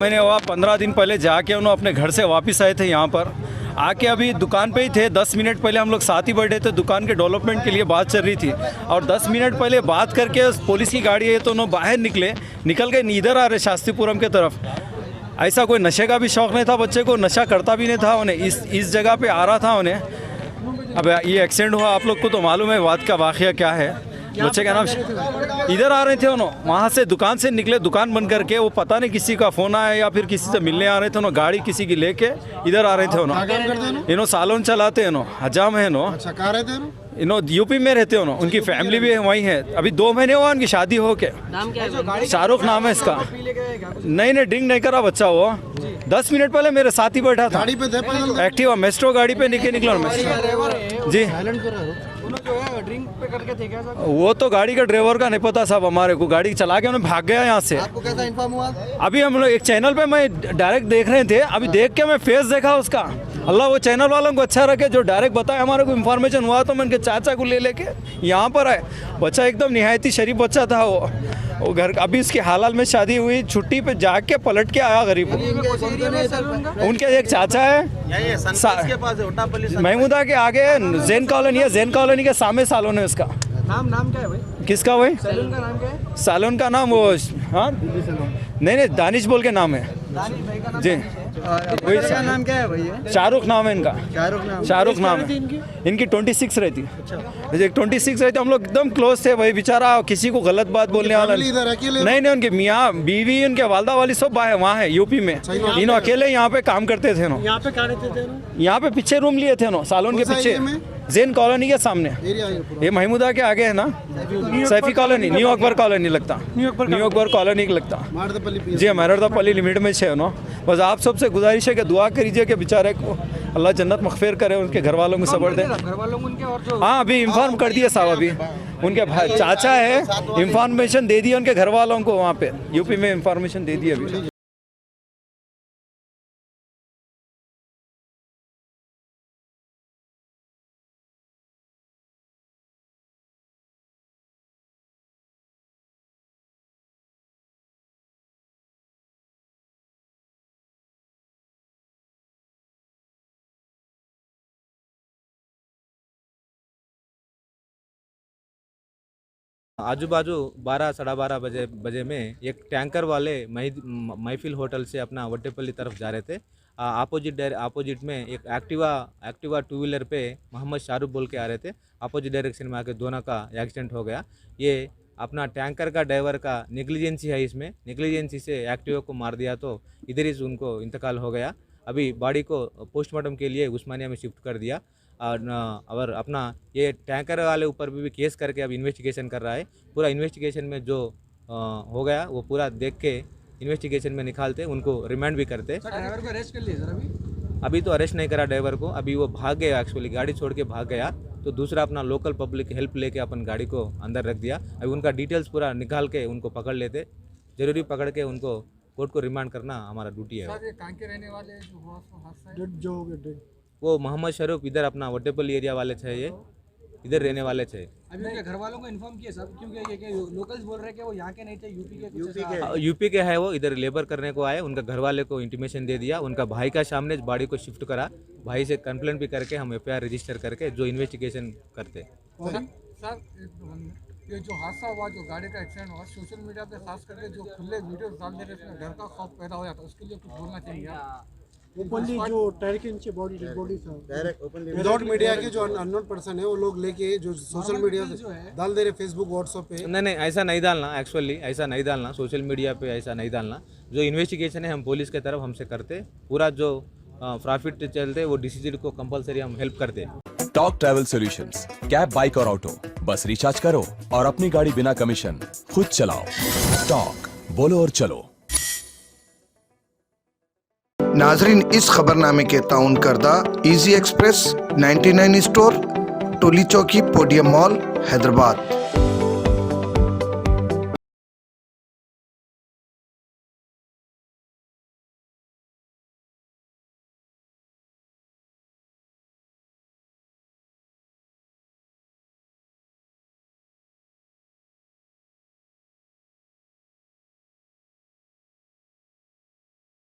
मैंने वहाँ 15 दिन पहले जाके उन्होंने अपने घर से वापस आए थे यहाँ पर आके अभी दुकान पे ही थे। 10 मिनट पहले हम लोग साथ ही बैठे थे, दुकान के डेवलपमेंट के लिए बात चल रही थी और 10 मिनट पहले बात करके पुलिस की गाड़ी है तो उन्होंने बाहर निकल के इधर आ रहे शास्त्रीपुरम के तरफ। ऐसा कोई नशे का भी शौक़ नहीं था बच्चे को, नशा करता भी नहीं था उन्हें, इस जगह पे आ रहा था उन्हें। अब ये एक्सीडेंट हुआ, आप लोग को तो मालूम है बात का वाक़या क्या है। बच्चे का नाम इधर आ रहे थे उन्होंने, वहाँ से दुकान से निकले, दुकान बंद करके, वो पता नहीं किसी का फ़ोन आया या फिर किसी से मिलने आ रहे थे उन्होंने, गाड़ी किसी की लेके इधर आ रहे थे उन्होंने। इन्हों सालोन चलाते हैं उन्होंने, हजाम है इन्हों। अच्छा, कहाँ रहते हैं? इन्हों यूपी में रहते हो, उनकी फैमिली भी वहीं है। अभी 2 महीने हुआ उनकी शादी हो के। नाम क्या है? शाहरुख नाम है इसका। नहीं ड्रिंक नहीं करा बच्चा वो। 10 मिनट पहले मेरे साथ ही बैठा था, गाड़ी पे थे, एक्टिवा मेस्ट्रो गाड़ी पे निकला जी। ड्रिंक पे करके थे क्या? वो तो गाड़ी का ड्राइवर का नहीं पता साहब, हमारे को गाड़ी चला के उन्हें भाग गया यहाँ से। आपको कैसा इन्फॉर्म हुआ? अभी हम लोग एक चैनल पे मैं डायरेक्ट देख रहे थे, अभी देख के मैं फेस देखा उसका। अल्लाह वो चैनल वालों को अच्छा रखे जो डायरेक्ट बताए, हमारे को इन्फॉर्मेशन हुआ तो मैं उनके चाचा को लेके यहाँ पर आए। बच्चा एकदम निहायती शरीफ बच्चा था वो घर। अभी इसकी हालाल में शादी हुई, छुट्टी पे जाके पलट के आया गरीब। उनके एक चाचा है महमूदा के आगे जैन कॉलोनी है, जैन कॉलोनी के सामने सालोन है उसका। नाम क्या है भाई? किसका भाई? सैलून का नाम क्या है? सालोन का नाम वो, हाँ नहीं दानिश बोल के नाम है जी। वही का नाम क्या है भैया? शाहरुख नाम है इनका। शाहरुख नाम है इनकी 26 रहती। 26 रहती। हम लोग एकदम क्लोज थे भाई, बेचारा किसी को गलत बात बोलने वाला नहीं। उनके मियाँ बीवी, उनके वालदा वाली सब वहाँ है यूपी में। इन्हों अकेले यहाँ पे काम करते थे। यहाँ पे कहाँ रहते थे? यहाँ पे पीछे रूम लिए थे सालोन के पीछे, जैन कॉलोनी के सामने। ये महमूदा के आगे है ना, Saifi colony, new Akbar colony लगता, न्यू अकबर कॉलोनी लगता जी। मरदपल्ली लिमिट में छे नो। बस आप सबसे गुजारिश है कि दुआ करिए कि बेचारे को अल्लाह जन्नत मग़फ़िर करे, उनके घर वालों को सब्र दे। हाँ अभी इन्फॉर्म कर दिया साहब, अभी उनके भाई चाचा है, इन्फॉर्मेशन दे दिया उनके घर वालों को, वहाँ पे यूपी में इन्फॉर्मेशन दे दी अभी। आजू बाजू 12 साढ़े 12 बजे में एक टैंकर वाले महफिल होटल से अपना वट्टेपल्ली तरफ जा रहे थे। अपोजिट में एक एक्टिवा 2 व्हीलर पे मोहम्मद शाहरुख बोल के आ रहे थे। अपोजिट डायरेक्शन में आके दोनों का एक्सीडेंट हो गया। ये अपना टैंकर का ड्राइवर का नेग्लिजेंसी है, इसमें नेग्लिजेंसी से एक्टिवा को मार दिया तो इधर ही उनको इंतकाल हो गया। अभी बॉडी को पोस्टमार्टम के लिए उस्मानिया में शिफ्ट कर दिया और अपना ये टैंकर वाले ऊपर भी केस करके अब इन्वेस्टिगेशन कर रहा है। पूरा इन्वेस्टिगेशन में जो हो गया वो पूरा देख के इन्वेस्टिगेशन में निकालते, उनको रिमांड भी करते। ड्राइवर को अरेस्ट कर लिया सर? अभी तो अरेस्ट नहीं करा ड्राइवर को, अभी वो भाग गया, एक्चुअली गाड़ी छोड़ के भाग गया। तो दूसरा अपना लोकल पब्लिक हेल्प लेके अपन गाड़ी को अंदर रख दिया। अभी उनका डिटेल्स पूरा निकाल के उनको पकड़ लेते, जरूरी पकड़ के उनको कोर्ट को रिमांड करना हमारा ड्यूटी है। कहाँ के रहने वाले जो वो मोहम्मद शरीफ इधर अपना वट्टेपल्ली एरिया वाले थे, ये इधर रहने वाले थे। अभी उनके घर वालों को इन्फॉर्म किया सब, क्योंकि ये लोकल्स बोल रहे हैं कि वो यहाँ के नहीं थे, यूपी के है। वो इधर लेबर करने को आए, उनका घर वाले को इंटीमेशन दे दिया। उनका भाई का सामने बॉडी को शिफ्ट करा, भाई से कंप्लेंट भी करके हम FIR रजिस्टर करके जो इन्वेस्टिगेशन करते। सर ये जो हादसा हुआ, जो गाड़ी का एक्सीडेंट हुआ, सोशल मीडिया पे खास करके जो खुले वीडियो डाल दे रहे हैं, उसमें डर का खौफ पैदा हो जाता है, उसके लिए कुछ बोलना चाहिए? ओपनली जो टायर के नीचे बॉडी था, डायरेक्ट ओपनली विदाउट मीडिया के जो अननोन पर्सन है वो लोग लेके जो सोशल मीडिया से डाल दे रहे, फेसबुक व्हाट्सएप पे। नहीं ऐसा नहीं डालना, एक्चुअली ऐसा नहीं डालना, सोशल मीडिया पे ऐसा नहीं डालना। जो इन्वेस्टिगेशन है हम पुलिस के तरफ हमसे करते, पूरा जो प्रॉफिट चलते वो डिसीजन को कंपलसरी हम हेल्प करते। Talk travel solutions, cab, bike और ऑटो, बस रिचार्ज करो और अपनी गाड़ी बिना कमीशन खुद चलाओ। टॉक, बोलो और चलो। नाजरीन, इस खबरनामे के ताउन करदा इजी एक्सप्रेस 99 स्टोर, टोली चौकी, पोडियम मॉल, हैदराबाद।